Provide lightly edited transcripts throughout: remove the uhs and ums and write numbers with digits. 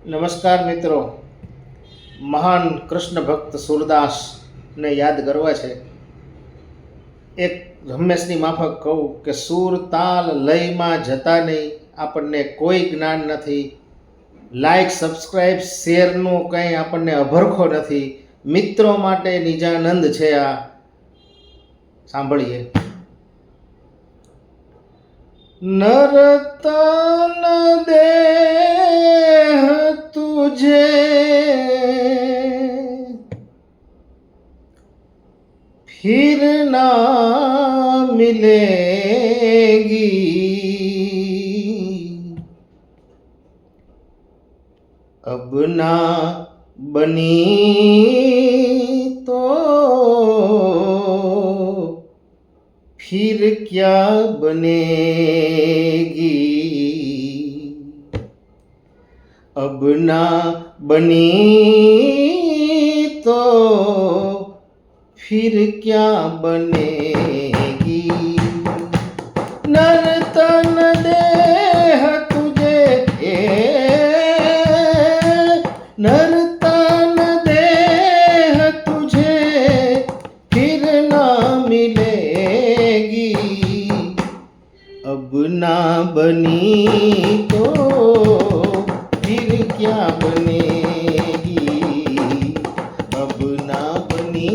નમસ્કાર મિત્રો, મહાન કૃષ્ણ ભક્ત સૂરદાસને યાદ કરવા છે. એક હંમેશની માફક કહું કે સૂર તાલ લયમાં જતા નહીં, આપણને કોઈ જ્ઞાન નથી. લાઈક સબસ્ક્રાઈબ શેરનું કંઈ આપણને અભરખો નથી. મિત્રો માટે નિજાનંદ છે આ. સાંભળીએ. નરતન દેહ तुझे फिर ना मिलेगी, अब ना बनी तो फिर क्या बनेगी, अब ना बनी तो फिर क्या बनेगी. नर्तन देह तुझे, नर्तन देह तुझे फिर ना मिलेगी, अब ना बनी तो फिर क्या बनेगी, अब ना बनी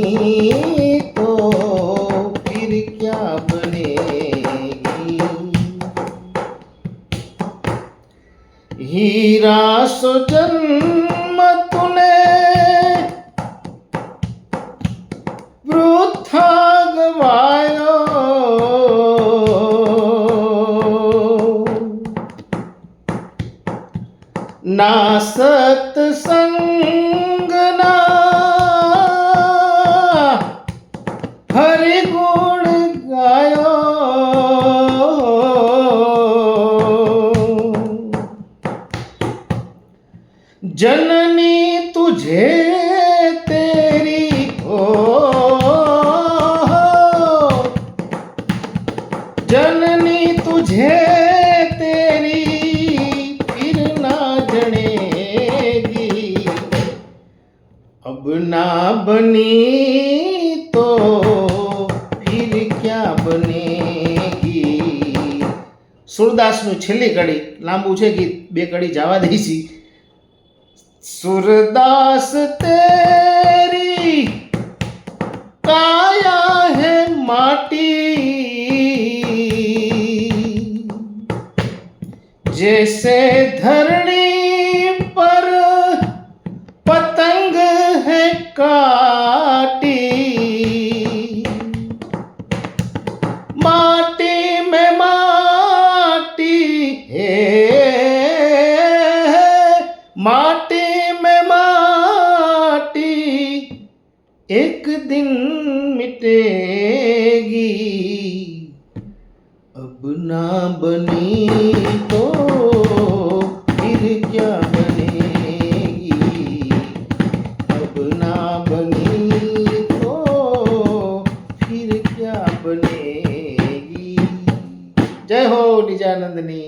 तो फिर क्या बनेगी. हीरा सो जन्म तूने वृथा गवायो, ना सत्संग ना हरि गुण गायो, जननी तुझे तेरी हो, जननी तुझे तेरी फिर ना जनेगी, अब ना बनी तो फिर क्या बनेगी. સુરદાસનું છેલ્લી કડી લાંબુ છે ગીત, બે કડી જવા દઈશી. सूरदास तेरी काया है माटी, जैसे धरणी पर पतंग है काटी, माटी में माटी है, माटी में माटी एक दिन मिटेगी, अब ना बनी तो फिर क्या बनेगी, अब ना बनी तो फिर क्या बनेगी. जय हो निजानंदनी.